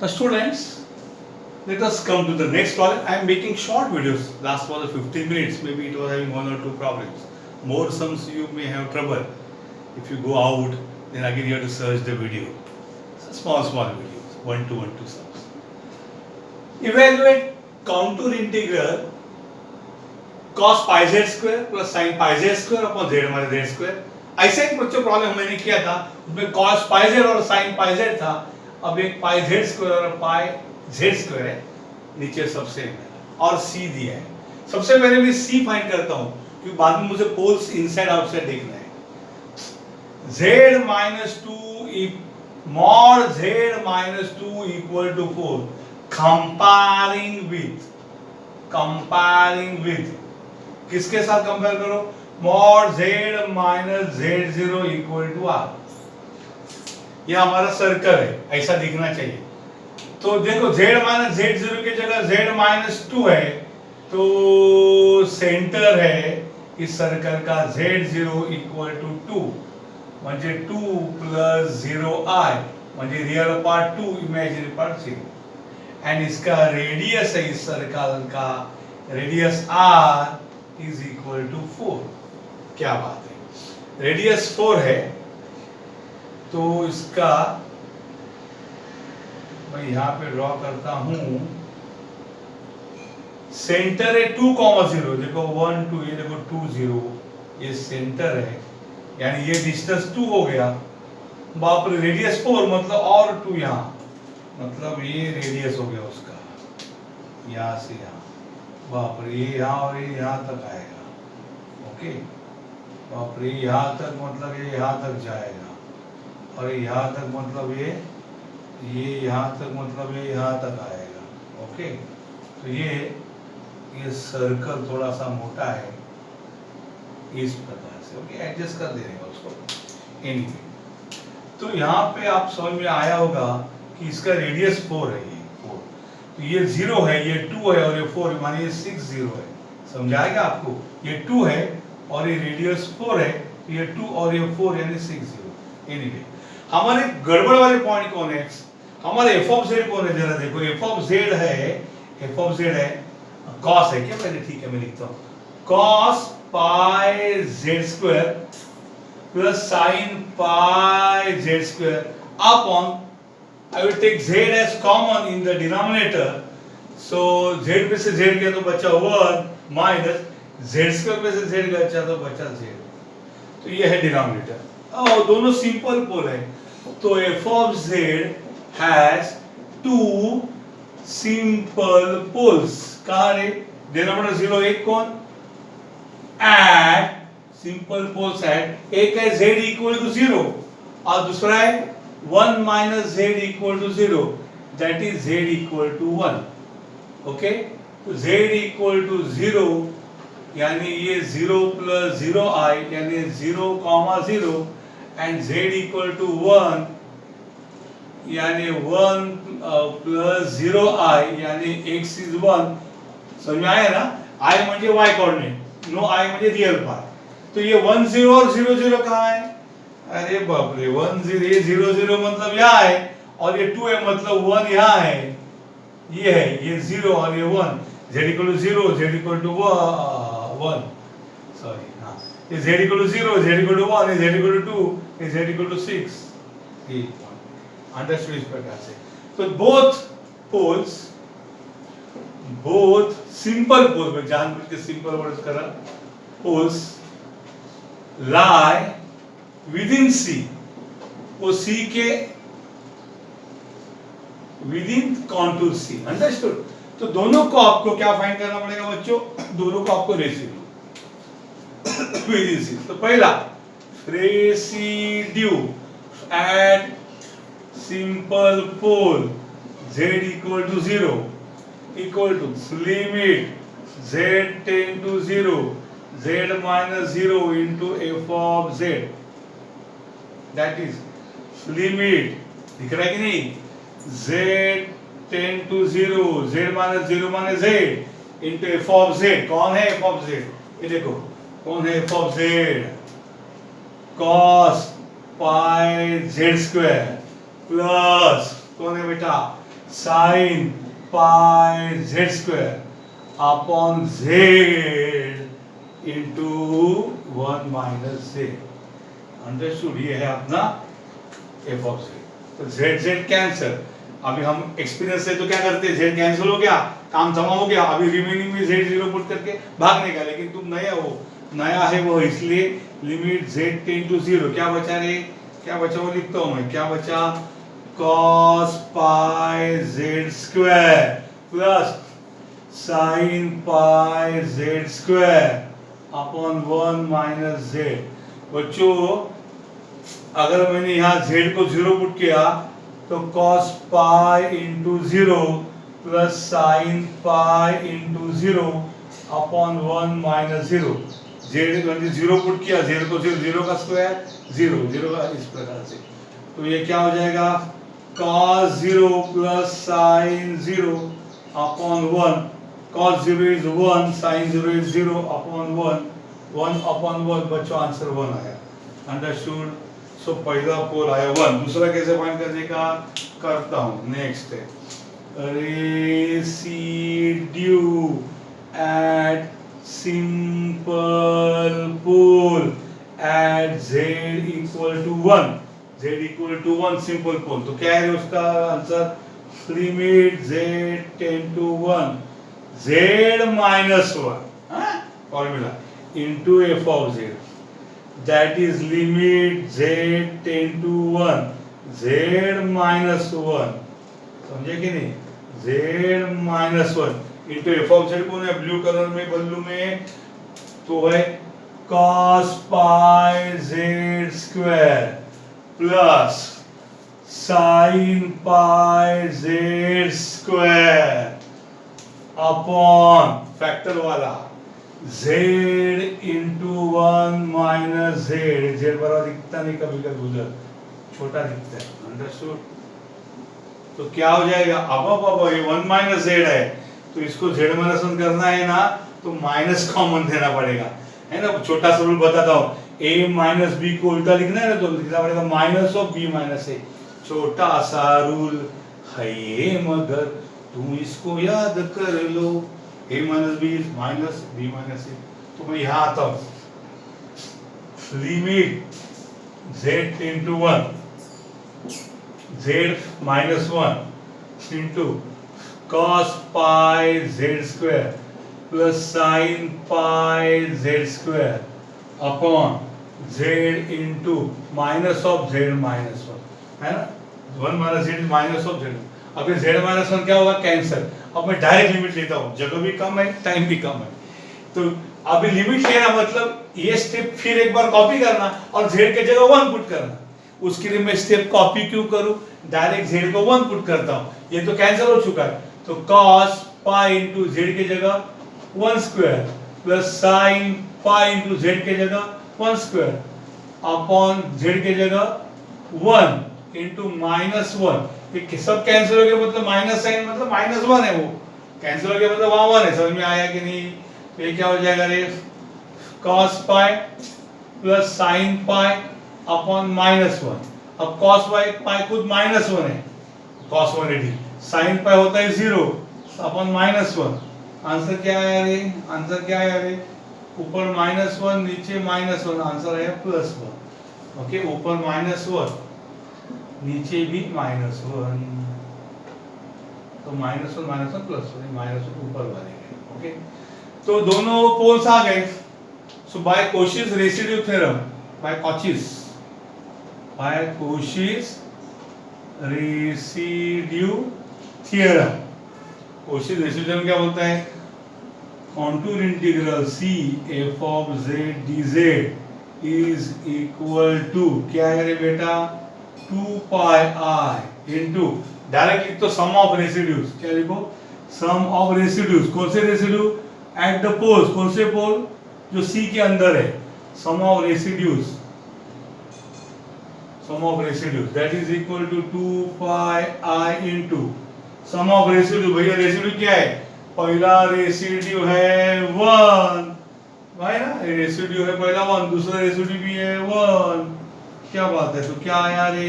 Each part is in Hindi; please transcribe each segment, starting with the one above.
The students, let us come to the next problem. I am making short videos. Last was 15 minutes. Maybe it was having one or two problems. More sums you may have trouble. If you go out, then again you have to search the video. So small videos. 1 to 1 2 sums. Evaluate contour integral cos pi z square plus sin pi z square upon z हमारे z square. ऐसा एक बच्चों प्रॉब्लम मैंने किया था, उसमें cos pi z और sin pi z था. अब एक pi z स्क्वायर और pi z स्क्वायर है, नीचे सबसे और c दिया है. सबसे पहले मैं c फाइंड करता हूँ क्योंकि बाद में मुझे पोल्स इनसाइड आउटसाइड देखना है. z minus 2 mod z minus 2 equal to 4. Comparing with किसके साथ कंपेयर करो? mod z minus z0 equal to r. ये हमारा सर्कल है, ऐसा दिखना चाहिए. तो देखो z minus z0 की जगह z minus 2 है, तो सेंटर है इस सर्कल का z0 equal to 2 म्हणजे 2 plus 0i म्हणजे real part 2 imaginary part 0. And इसका रेडियस है इस सर्कल का, radius r is equal to 4. क्या बात है, रेडियस 4 है. तो इसका मैं यहां पे ड्रॉ करता हूं. सेंटर है 2,0. देखो 1 2, ये देखो 2 0, ये सेंटर है, यानी ये डिस्टेंस 2 हो गया. बाप रे, रेडियस 4 मतलब और 2 यहाँ, मतलब ये रेडियस हो गया उसका, यहाँ से यहाँ. बाप रे, ये यहाँ और ये यहाँ तक आएगा. ओके, बाप रे, यहाँ तक मतलब ये यहाँ तक जाएगा, और यहाँ तक मतलब ये यहाँ तक मतलब ये यहाँ तक आएगा. ओके, तो ये सर्कल थोड़ा सा मोटा है इस प्रकार से. ओके, एडजस्ट कर देगा उसको. एनीवे, तो यहाँ पे आप समझ में आया होगा कि इसका रेडियस 4 है. ये 4, तो ये 0 है, ये 2 है और ये 4 है, मानिए 6 0 है. समझाएगा आपको? ये 2 है और ये रेडियस 4 है, तो ये 2 और ये 4 यानी 6 0. एनीवे, हमारे गड़बड़ वाले पॉइंट कौन है? हमारे एफ ऑफ जेड कौन है? जरा देखो, एफ ऑफ जेड है कॉस है क्या? पहले ठीक है, मैं लिखता हूँ cos pi z square plus sine pi z square upon, I will take z as common in the denominator. So z पे से z गया तो बचा 1 माइनस z स्क्वायर पे से z गया तो बचा z. तो ये है डिनोमिनेटर. और दोनों सिंपल पोल है, तो f of z has two simple poles. कहाँ रे? डिनोमिनेटर 0 एक कौन? एट सिंपल पोल्स एट, एक है z इक्वल टू 0 और दूसरा है 1 minus z equal to 0, that is z equal to 1. okay, तो z equal to 0 यानी ये 0 plus 0i यानी 0 comma 0, and z equal to 1 यानी 1 plus 0i यानी x is 1. समझ में आया ना? i म्हणजे y कोऑर्डिनेट, नो i म्हणजे रियल पार्ट. तो ये 1 0 और 0 0 कहाँ है? अरे बाप रे, 1 0, ये 0 0 मतलब यहाँ है, और ये 2 है मतलब 1 यहाँ है. ये है, ये 0 और ये 1. z equal to 0, z equal to 1, sorry, हाँ, ये z equal to 0, z equal to 1, ये z equal to 2, ये z equal to 6. ये अंडरस्टूड इस प्रकार से. तो बोथ सिंपल पोल्स, में जानबूझ के सिंपल वर्ड्स करा, पोल्स लाई विदिन C, वो C के विदिन कॉन्टूर C. अंडरस्टूड? तो दोनों को आपको क्या फाइंड करना पड़ेगा बच्चों? दोनों को आपको रेसिड्यू विदिन C. तो पहला residue at simple pole z equal to 0 equal to limit z tend to 0 z minus 0 into f of z. That is limit, दिख रहा है कि नहीं? z tend to 0, z minus 0 minus z into f of z. कौन है f of z? ये देखो, कौन है f of z? cos pi z square plus कौन है बेटा sign pi z square upon Z into 1 minus Z. Understood? ये है अपना एफ ऑफ जेड। तो जेड जेड कैंसिल। अभी हम एक्सपीरियंस से तो क्या करते हैं, जेड कैंसिल हो गया, काम तमाम हो गया, अभी रिमेनिंग में जेड जीरो पुट करके भागने का। लेकिन तुम नया हो, नया है वो, इसलिए limit Z tend to zero. क्या बचा रे, क्या बचा वो लिखता हूं मैं, क्या बचा, cos pi z square plus sine pi z square upon 1 minus z. बच्चों अगर मैंने यहाँ z को जीरो पुट किया तो cos pi into zero plus sine pi into zero upon 1 minus zero. Z मैंने जीरो पुट किया, जेड को जीरो का स्क्वायर जीरो, जीरो का इस प्रकार से। तो ये क्या हो जाएगा, cos zero plus sine zero upon 1। cos zero is 1, sine zero is zero upon 1, 1 upon 1। बच्चों आंसर 1 आया। अंडरस्टूड? सो पहला पोल आया 1। दूसरा कैसे फाइंड करने का, करता हूं। नेक्स्ट है residue at simple pole at z equal to 1। z equal to 1 simple pole. तो क्या है उसका answer, limit z tend to 1 z minus 1 formula into F of z, that is limit z tend to 1 z minus 1। समझे कि नहीं, z minus 1 into F of z कौन है, ब्लू कलर में बल्लू में, तो है cos pi z square plus sine pi z square upon factor वाला z into 1 minus Z. Z बड़ा दिखता नहीं, कभी कभी उधर छोटा दिखता है। अंडरस्टूड? तो क्या हो जाएगा, अब ये 1 माइनस जेड है, तो इसको z माइनस 1 करना है ना, तो माइनस कॉमन देना पड़ेगा, है ना। छोटा सा रूल बताता हूँ, a माइनस बी को उल्टा लिखना है ना, तो लिखना पड़ेगा minus of b minus a। छोटा सा रूल है ये, मगर तुम इसको याद कर लो। a minus B minus b minus a। तो मैं यहाँ आता हूँ, limit z into 1 z minus 1 into cos pi z square plus sine pi z square upon z into minus of z minus 1, है ना। 1 minus z minus of z। अब ये z माइनस 1 क्या होगा, कैंसर। अब मैं डायरेक्ट लिमिट लेता हूँ, जगह भी कम है, टाइम भी कम है। तो अभी लिमिट लेना मतलब ये स्टेप फिर एक बार कॉपी करना और z के जगह 1 पुट करना। उसके लिए मैं स्टेप कॉपी क्यों करूं, डायरेक्ट z को 1 पुट करता हूं। ये तो कैंसिल हो चुका है, तो cos पाई इंटू z के जगह 1 square plus sine pi into z के जगह 1 स्क्वायर अपॉन z के जगह 1 इंटू माइनस 1। ये सब कैंसिल हो गया, मतलब माइनस साइन मतलब माइनस 1 है, वो कैंसिल हो गया मतलब वहां 1 है। समझ में आया कि नहीं। ये क्या हो जाएगा रे, cos pi plus sine pi upon minus 1। अब cos पाई खुद माइनस 1 है, cos 180, साइन पाई होता है 0 अपॉन माइनस 1। आंसर क्या आया रे, आंसर क्या आया रे, ऊपर माइनस 1 नीचे माइनस 1, आंसर है प्लस 1। ओके, ऊपर माइनस 1 नीचे भी माइनस 1, तो माइनस 1 प्लस 1, माइनस 1 ऊपर वाले के। ओके, तो दोनों पोल्स आ गए। So by Cauchy's residue theorem, by Cauchy's residue theorem. Cauchy's residue theorem क्या बोलता है, contour integral c f of z dz is equal to क्या है रे बेटा, 2 पाई i इनटू, डायरेक्ट लिख तो सम ऑफ रेसिड्यूज। क्या लिखो, सम ऑफ रेसिड्यूज। कौन से रेसिड्यू, एट द पोल्स। कौन से पोल, जो c के अंदर है। Sum of residues, sum of residues that is equal to 2 pi i into sum of residue. भैया रेसिड्यू क्या है, पहला रेसिड्यू है 1 भाई ना, रेसिड्यू है पहला 1, दूसरा रेसिड्यू भी है 1। क्या बात है, तो क्या आया रे,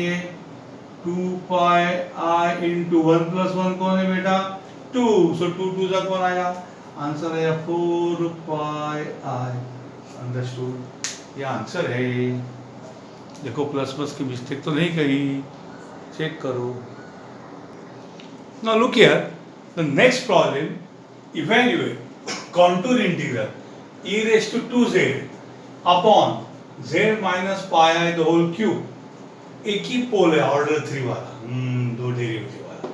2 पाई आई इंटू 1 प्लस 1 कौन है बेटा 2, सो 2 2 जा कौन आएगा, आंसर है 4 पाई आई। अंडरस्टूड, ये आंसर है। देखो प्लस प्लस की मिस्टेक तो नहीं कही, चेक करो। Now look here, the next problem, evaluate contour integral e raised to 2z upon z minus pi I the whole cube। एक ही पोल है ऑर्डर 3 वाला, दो डेरिवेटिव वाला।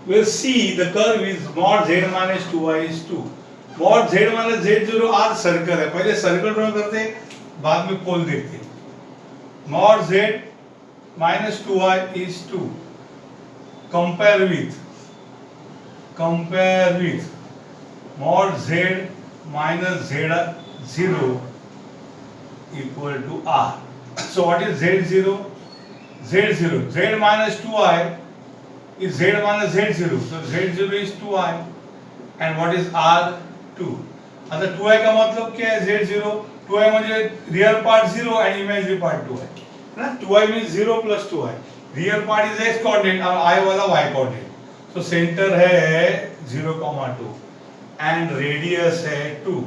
We'll see the curve is mod z minus 2y is 2। mod z minus z0 r circle है, पहले सर्कल ड्रॉ करते हैं, बाद में पोल देखते हैं। mod z minus 2y is 2। compare with mod z minus z0 equal to r। So what is z0? z minus 2i is z minus z0, so z0 is 2i and what is r 2। आता 2i का मतलब क्या है, z0 2i म्हणजे real part 0 and imaginary part 2i ना, 2i means 0 plus 2i, real part is x coordinate और i वाला y कोऑर्डिनेट। तो सेंटर है 0,2 एंड रेडियस है 2,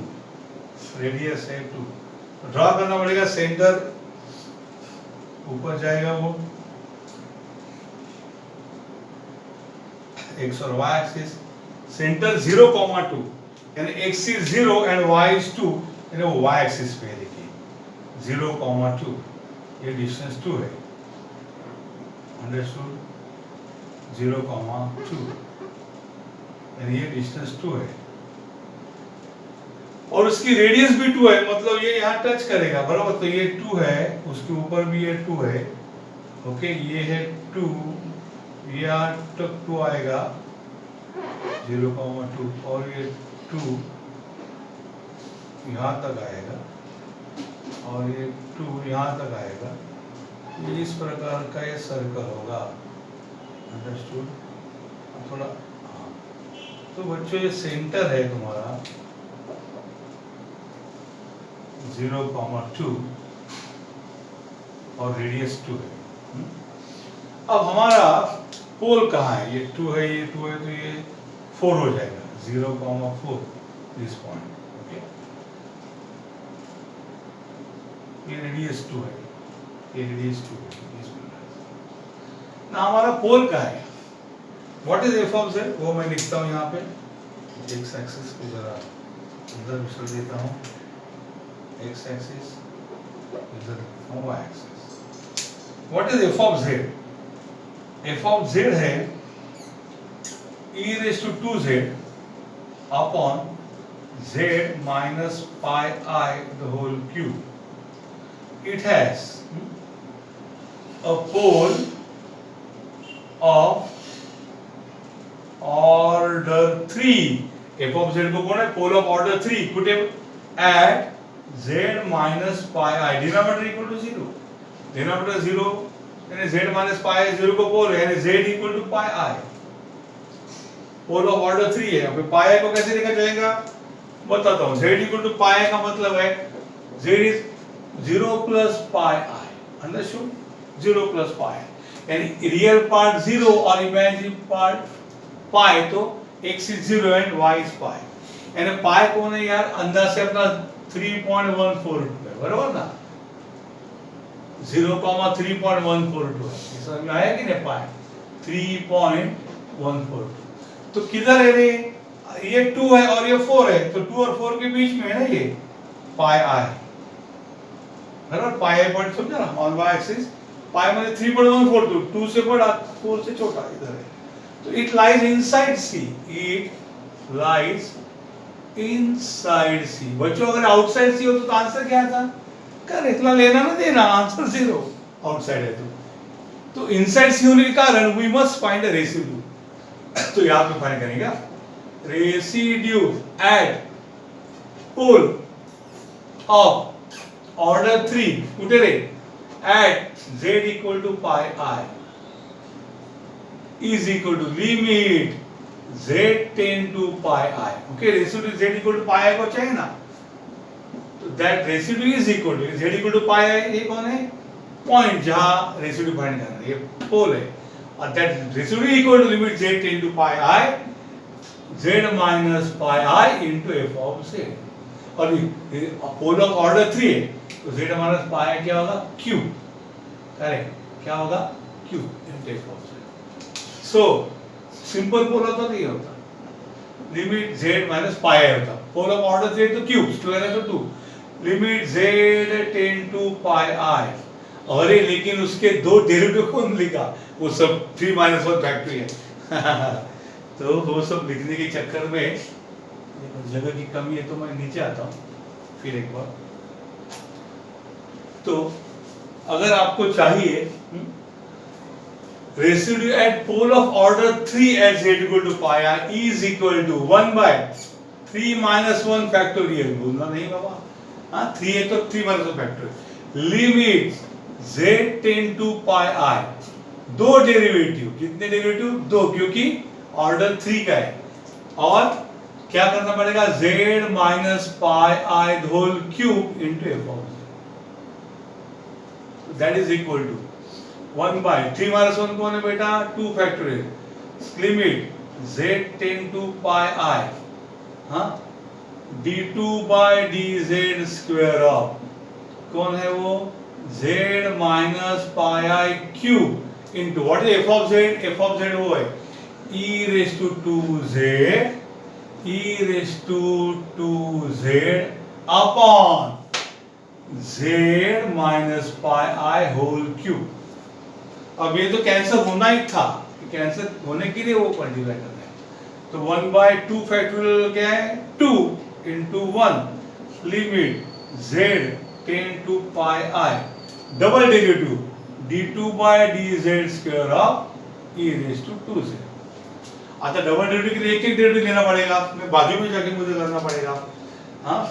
रेडियस है 2। तो ड्रॉ करना पड़ेगा, सेंटर ऊपर जाएगा वो x और y एक्सिस, सेंटर 0,2 यानी x is 0 and y is 2 यानी वो y एक्सिस पे है। देखिए 0,2, ये डिस्टेंस 2 है। अंडरस्टूड, 0,2 यानी ये डिस्टेंस 2 है और उसकी रेडियस भी 2 है, मतलब ये यहाँ टच करेगा बराबर। तो ये 2 है, उसके ऊपर भी ये 2 है, ओके ये है 2, ये यहाँ तक 2 आएगा 0,2 और ये 2 यहाँ तक आएगा और ये 2 यहाँ तक आएगा। ये इस प्रकार का ये सर्कल होगा। अंडरस्टूड, थोड़ा हाँ। तो बच्चों ये सेंटर है तुम्हारा 0,2 और रेडियस 2 है। अब हमारा पोल कहाँ है, ये 2 है, ये 2 है, तो ये 4 हो जाएगा, 0,4 दिस पॉइंट, ओके। ये रेडियस 2 है, ये रेडियस 2 है ना। हमारा पोल का है, what is F of Z, वो मैं लिखता हूँ यहाँ पे, एक्स एक्सिस को जरा इधर विसर देता हूँ, एक्स एक्सिस इधर Y axis. What is F of Z, F of Z है e raised to 2z upon z minus pi I the whole cube। It has a pole of order 3। f of z को कौन है, pole of order 3 put at z minus pi I, denominator equal to 0, denominator 0 यानी z minus pi I 0 को पोल है यानी z equal to pi I, pole of order 3 है। अब pi I को कैसे लिखा जाएगा बताता हूँ। z equal to pi I का मतलब है z is 0 plus pi I, understood, 0 plus pi I यानी रियल पार्ट 0 और इमेजिनरी पार्ट पाई, तो x is 0 and y is pi यानी पाई कौन है यार, अंदर से अपना 3.142 है बराबर ना, 0,3.142 है, समझ में आया कि नहीं, पाई 3.142। तो किधर है रे, ये 2 है और ये 4 है, तो 2 और 4 के बीच में है ना ये पाई आई बराबर, पाई आई पॉइंट समझा ना, ऑन वाई एक्सिस पाई मतलब 3.142, 2 से बड़ा 4 से छोटा इधर है। तो it lies inside C, it lies inside C. बच्चों अगर आउटसाइड सी हो तो आंसर क्या था, कर इतना लेना ना देना, आंसर 0 आउटसाइड है तो इनसाइड सी होने के कारण we must find a residue. तो यहां पे फाइंड करेंगे residue at pole of order 3 कुठे रे, at z equal to pi I is equal to limit z tend to pi I, okay, residue z equal to pi I को चाहिए ना, तो that residue is equal to z equal to pi I, ये कौन है पॉइंट जहां रेसिड्यू फाइंड करना है, ये पोल है, और that residue equal to limit z tend to pi i z minus pi i into F of z। और पोल ऑफ ऑर्डर 3 है तो z माइनस पाई i क्या होगा, q, करेक्ट, क्या होगा, q into F of z। So simple pole होता नहीं होता, limit z minus pi i होता, पोल ऑफ ऑर्डर 3 तो क्यूब स्क्वायर है तो 2, limit z tend to pi i। अरे लेकिन उसके दो डेरिवेटिव कौन लिखा, वो सब 3 माइनस 1 फैक्टरी है तो वो सब लिखने के चक्कर में जगह की कमी है, तो मैं नीचे आता हूँ फिर एक बार। तो अगर आपको चाहिए residue at pole of order 3 at z equal to pi i is equal to 1 by 3 minus 1 factorial, बोलना नहीं बाबा, हाँ 3 है तो 3 minus 1 factorial, limit z tend to pi i, दो डेरिवेटिव, कितने डेरिवेटिव, दो, क्योंकि ऑर्डर 3 का है, और क्या करना पड़ेगा, z minus pi i whole cube into F of z, that is equal to 1 by 3 minus 1 कौन है बेटा, 2 factorial, limit z tend to pi i, हाँ d2 by dz square of, कौन है वो, z minus pi i cube into what is F of z, F of z वो है e raise to 2z, e raise to 2z upon z minus pi i whole cube. अब ये तो कैंसिल होना ही था, कैंसिल होने के लिए वो मल्टीप्लाई करना है, तो 1 by 2 फैक्टोरियल क्या है, 2 into 1 limit z tend to pi i, double derivative d2 by dz square of e raise to 2z। अच्छा डबल डेरिवेटिव के लिए एक एक डेरिवेटिव लेना पड़ेगा, मैं बाजू में जाके मुझे करना पड़ेगा, हाँ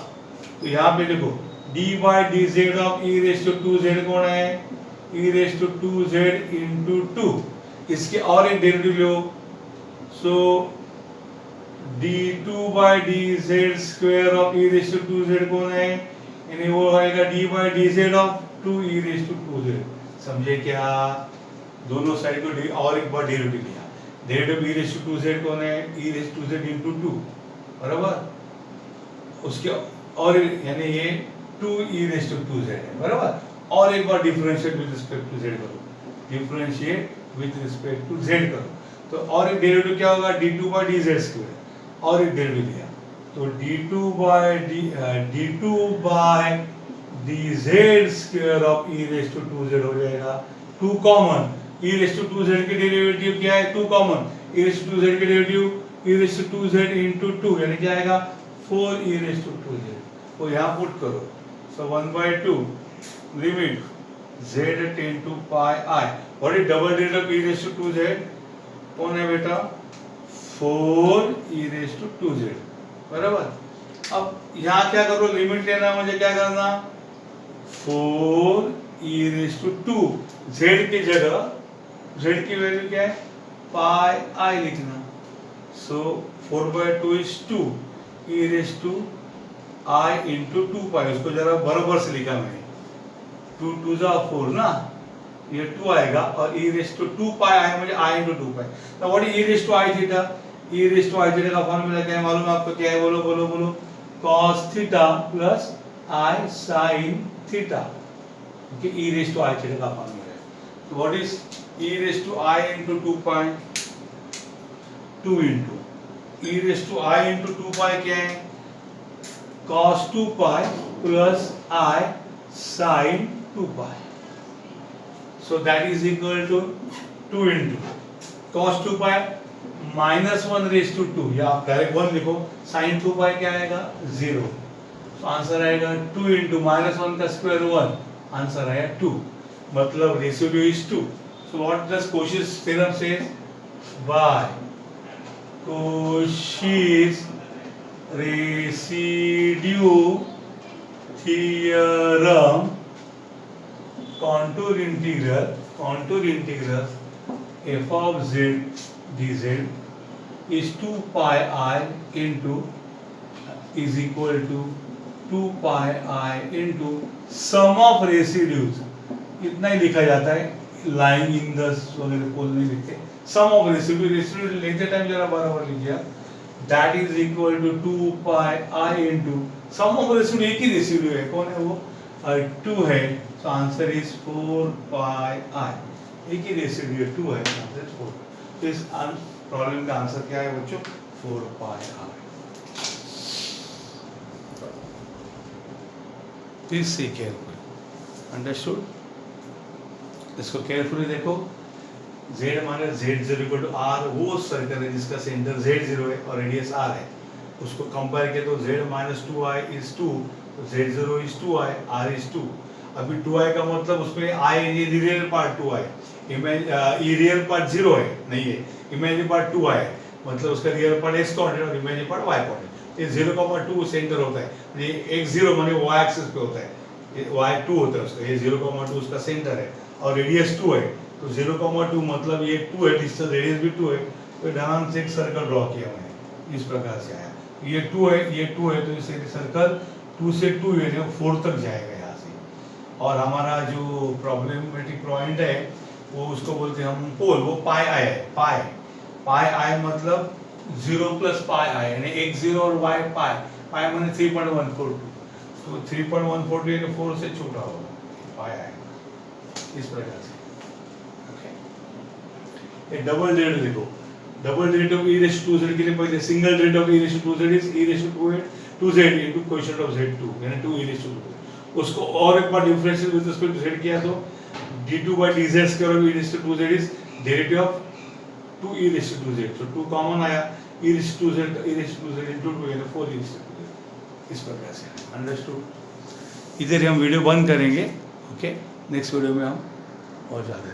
तो यहाँ पे देखो d by dz of e raise to 2z कौन है, e raise to 2z into 2, इसके और एक डेरिवेटिव लो, so d2 by dz square of e raise to 2z कौन है, यानी वो आएगा d by dz of 2 e raise to 2z, समझे क्या, दोनों साइड को और एक बार डेरिवेटिव लिया, derivative e raise to 2z कौन है, e raise to 2z into 2, बराबर, उसके और यानी ये 2 e रेज टू 2z है, बराबर, और एक बार differentiate with respect to z करो, differentiate with respect to z करो, तो और एक डेरिवेटिव क्या होगा, d2 by dz स्क्वायर, और एक डेरिवेटिव लिया तो d2 by dz square of e raise to 2z हो जाएगा, 2 common, e raise to 2z के डेरिवेटिव क्या है, 2 common, e raise to 2z के derivative e raise to 2z into 2, यानी क्या आएगा 4 e रेज टू 2z, वो यहाँ पुट करो, so 1 by 2 limit z tend to pi i, what is double derivative of e raise to 2z, कौन है बेटा 4 e रेज टू 2z, बराबर। अब यहाँ क्या करो, लिमिट लेना है मुझे, क्या करना 4 e रेज टू 2, z की जगह z की वैल्यू क्या है पाई i लिखना, so 4 by 2 is 2 e raise to i into 2 pi, उसको जरा बराबर से लिखा मैंने, 2 2 जा 4 ना, ये 2 आएगा, और e रेज टू 2 पाई आया मुझे i इंटू 2 पाई, तो what is e raise to i theta, e raise to i theta का फॉर्मूला क्या है मालूम है आपको, क्या है, बोलो बोलो बोलो, cos theta plus i sin theta, okay, e raise to i theta का फॉर्मूला है, तो what is e raise to i into 2 pi, 2 into e raise to i into 2 pi क्या है, cos 2 pi plus i sin 2 pi, so that is equal to 2 into cos 2 pi minus 1 raise to 2, या आप डायरेक्ट 1 लिखो, sin 2 पाई क्या आएगा 0, तो आंसर आएगा 2 into माइनस 1 का स्क्वायर 1, आंसर आया 2, मतलब residue is 2, so what does Cauchy's theorem says, by Cauchy's residue theorem, contour integral f of z dz is 2 pi I into is equal to 2 pi I into sum of residues इतना ही लिखा जाता है, लाइंग इन द वगैरह पोल नहीं लिखते। सम ऑफ रेसिड्यू लेते टाइम जरा बराबर लीजिए, that is equal to 2 pi I into sum of residue, एक ही रेसिड्यू है, कौन है वो, 2 है, सो आंसर इज 4 पाई आई, एक ही रेसिड्यू है 2 है, आंसर 4। तो इस प्रॉब्लम का आंसर क्या है बच्चों, 4 pi i. Please see carefully, understood. इसको केयरफुली देखो, z minus z0 equal to r, वो सर्कल है जिसका सेंटर z0 है और रेडियस r है, उसको कंपेयर किया तो z माइनस 2i इज 2, तो z0 is 2i, r is 2। अभी 2i का मतलब उसमें i ये रियल पार्ट 2i, ये रियल पार्ट 0 है नहीं है, इमेजिनरी पार्ट 2i है, मतलब उसका रियल पार्ट x कोऑर्डिनेट और इमेजिनरी पार्ट y कोऑर्डिनेट। ये 0,2 सेंटर होता है, ये x0 माने y एक्सिस पे होता है, ये y2 होता है उसका, ये 0,2 उसका सेंटर है और रेडियस 2 है, तो 0,2 मतलब ये 2 है, डिस्टेंस रेडियस भी 2 है, तो ध्यान से एक सर्कल ड्रॉ किया मैंने, इस प्रकार से आया, ये 2 है, ये 2 है, तो इसे सर्कल 2 से 2 यानी 4 तक जाएगा यहाँ से। और हमारा जो प्रॉब्लमेटिक पॉइंट है वो उसको बोलते हैं हम पोल, वो पाई आई है, पाई आई मतलब 0 प्लस पाई आई, यानी x0 और y पाई माने 3.142, तो 3.142 यानी 4 से छोटा होगा पाई आई, इस प्रकार से। ओके, ये डबल डेरिवेटिव देखो, double derivative of e raise to z के लिए पहले single derivative of e raise to z is e raise to z into coefficient of z2 यानी 2 e रेज़ टू z, उसको और एक बार differential with respect to z किया तो d2 by dz square of e raise to z is derivative of 2 e raise to z, तो 2 कॉमन आया, e raise to z into 2 यानी 4 e रेज़ टू z, इस प्रकार से। अंडरस्टूड। इधर हम वीडियो बंद करेंगे, ओके, नेक्स्ट वीडियो में हम और ज़्यादा